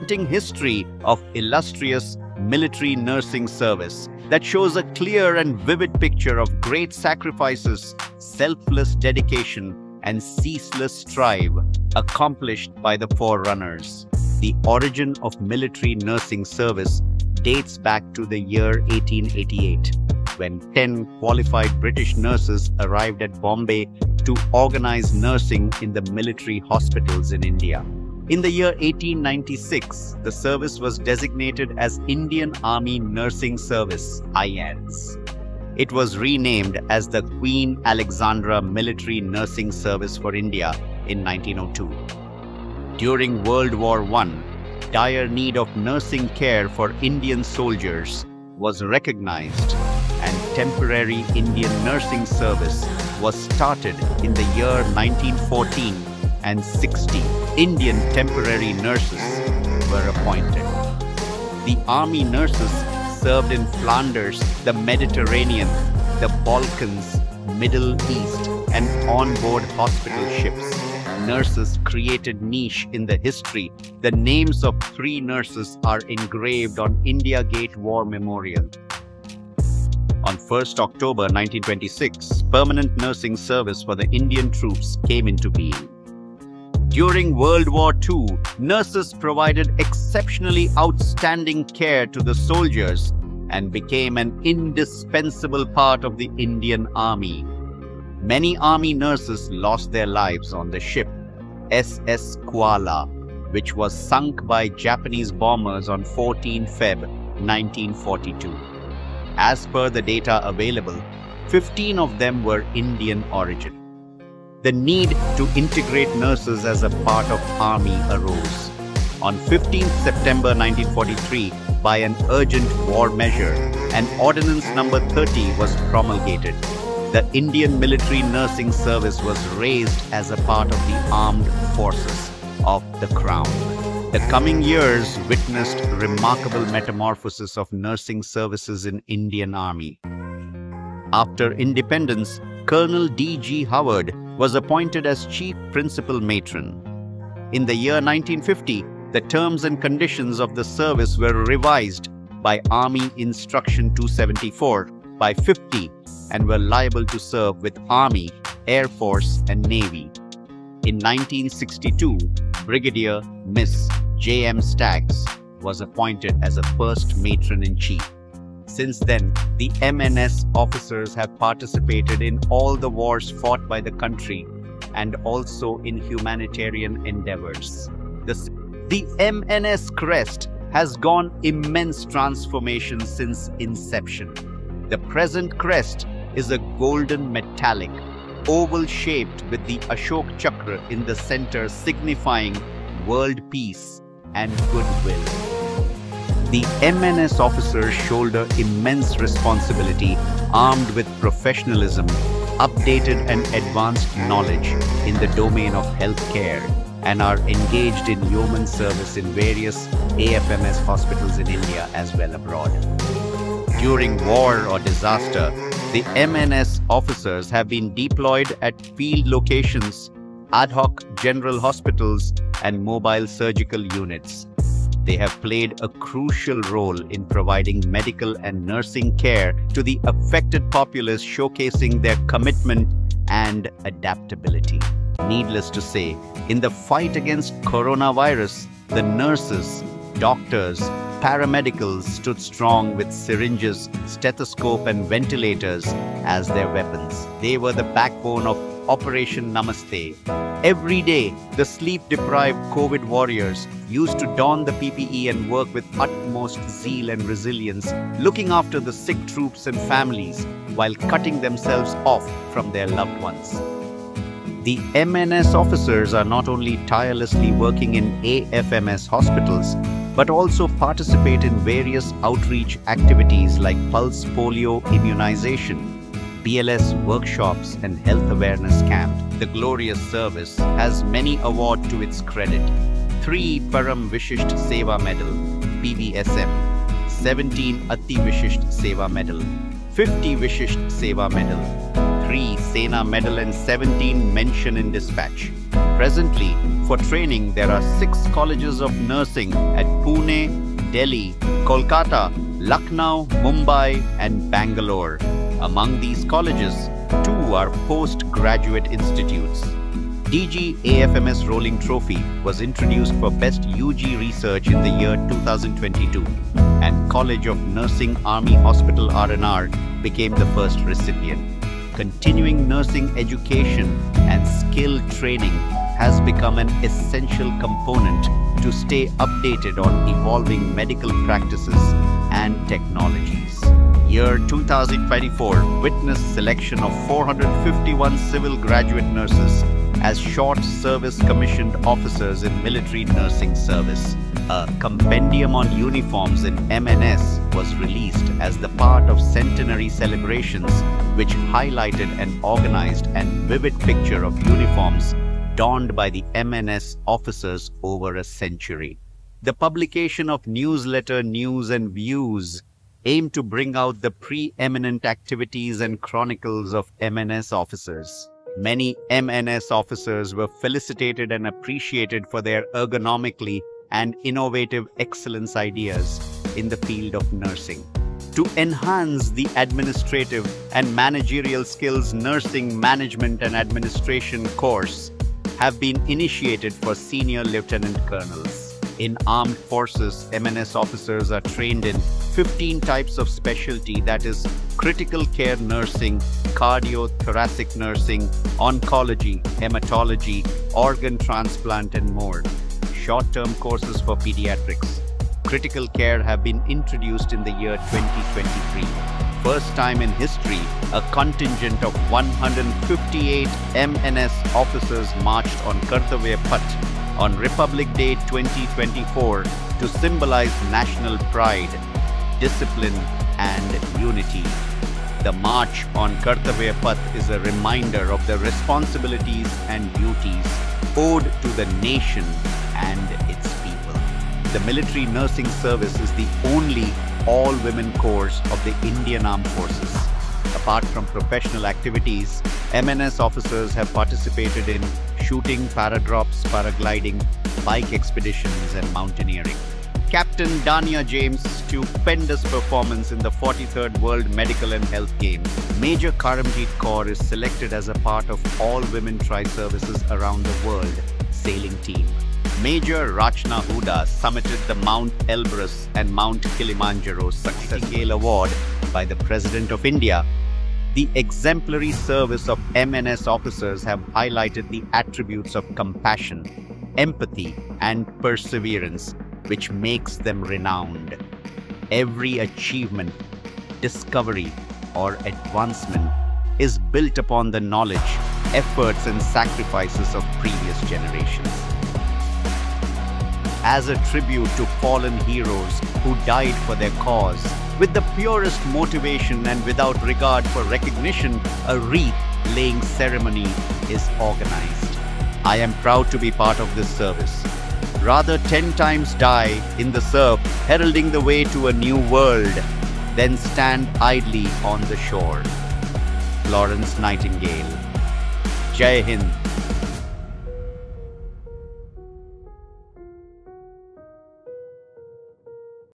history of illustrious military nursing service that shows a clear and vivid picture of great sacrifices, selfless dedication, and ceaseless strive accomplished by the forerunners. The origin of military nursing service dates back to the year 1888, when 10 qualified British nurses arrived at Bombay to organize nursing in the military hospitals in India. In the year 1896, the service was designated as Indian Army Nursing Service, IANS. It was renamed as the Queen Alexandra Military Nursing Service for India in 1902. During World War I, dire need of nursing care for Indian soldiers was recognized, and temporary Indian nursing service was started in the year 1914, and 60 Indian temporary nurses were appointed. The army nurses served in Flanders, the Mediterranean, the Balkans, Middle East, and on-board hospital ships. Nurses created niche in the history. The names of 3 nurses are engraved on India Gate War Memorial. On 1st October 1926, permanent nursing service for the Indian troops came into being. During World War II, nurses provided exceptionally outstanding care to the soldiers and became an indispensable part of the Indian Army. Many Army nurses lost their lives on the ship SS Kuala, which was sunk by Japanese bombers on 14 Feb 1942. As per the data available, 15 of them were Indian origin. The need to integrate nurses as a part of Army arose. On 15 September 1943, by an urgent war measure, an Ordinance Number 30 was promulgated. The Indian Military Nursing Service was raised as a part of the armed forces of the Crown. The coming years witnessed remarkable metamorphosis of nursing services in Indian Army. After independence, Colonel D.G. Howard was appointed as Chief Principal Matron. In the year 1950, the terms and conditions of the service were revised by Army Instruction 274 by 50 and were liable to serve with Army, Air Force and Navy. In 1962, Brigadier Miss J.M. Staggs was appointed as a First Matron-in-Chief. Since then, the MNS officers have participated in all the wars fought by the country and also in humanitarian endeavors. The MNS crest has gone immense transformation since inception. The present crest is a golden metallic, oval shaped with the Ashok Chakra in the center signifying world peace and goodwill. The MNS officers shoulder immense responsibility, armed with professionalism, updated and advanced knowledge in the domain of healthcare, and are engaged in yeoman service in various AFMS hospitals in India as well abroad. During war or disaster, the MNS officers have been deployed at field locations, ad hoc general hospitals, and mobile surgical units. They have played a crucial role in providing medical and nursing care to the affected populace, showcasing their commitment and adaptability. Needless to say, in the fight against coronavirus, the nurses, doctors, paramedicals stood strong with syringes, stethoscope and ventilators as their weapons. They were the backbone of Operation Namaste. Every day, the sleep-deprived COVID warriors used to don the PPE and work with utmost zeal and resilience, looking after the sick troops and families while cutting themselves off from their loved ones. The MNS officers are not only tirelessly working in AFMS hospitals, but also participate in various outreach activities like pulse polio immunization, BLS workshops and health awareness camp. The glorious service has many awards to its credit. 3 Param Vishisht Seva Medal, PVSM, 17 Ati Vishisht Seva Medal, 50 Vishisht Seva Medal, 3 Sena Medal and 17 Mention in Dispatch. Presently, for training, there are 6 colleges of nursing at Pune, Delhi, Kolkata, Lucknow, Mumbai, and Bangalore. Among these colleges, 2 are postgraduate institutes. DG AFMS Rolling Trophy was introduced for Best UG Research in the year 2022, and College of Nursing Army Hospital R&R became the first recipient. Continuing nursing education and skill training has become an essential component to stay updated on evolving medical practices and technologies. Year 2024 witnessed selection of 451 civil graduate nurses as short service commissioned officers in military nursing service. A compendium on uniforms in MNS was released as the part of centenary celebrations, which highlighted an organized and vivid picture of uniforms donned by the MNS officers over a century. The publication of newsletter News and Views aimed to bring out the preeminent activities and chronicles of MNS officers. Many MNS officers were felicitated and appreciated for their ergonomically and innovative excellence ideas in the field of nursing. To enhance the administrative and managerial skills, nursing management and administration course have been initiated for senior lieutenant colonels. In armed forces, MNS officers are trained in 15 types of specialty, that is critical care nursing, cardiothoracic nursing, oncology, hematology, organ transplant and more. Short-term courses for pediatrics. Critical care have been introduced in the year 2023. First time in history, a contingent of 158 MNS officers marched on Kartavya Path on Republic Day 2024 to symbolize national pride, discipline, and unity. The march on Kartavya Path is a reminder of the responsibilities and duties owed to the nation and its people. The military nursing service is the only all-women course of the Indian Armed Forces. Apart from professional activities, MNS officers have participated in shooting, paradrops, paragliding, bike expeditions, and mountaineering. Captain Dania James' stupendous performance in the 43rd World Medical and Health Games. Major Karamjeet Kaur is selected as a part of all-women tri-services around the world sailing team. Major Rachna Huda summited the Mount Elbrus and Mount Kilimanjaro Success Award by the President of India. The exemplary service of MNS officers have highlighted the attributes of compassion, empathy, and perseverance, which makes them renowned. Every achievement, discovery, or advancement is built upon the knowledge, efforts, and sacrifices of previous generations. As a tribute to fallen heroes who died for their cause, with the purest motivation and without regard for recognition, a wreath-laying ceremony is organized. I am proud to be part of this service. Rather 10 times die in the surf, heralding the way to a new world, than stand idly on the shore. Florence Nightingale. Jai Hind.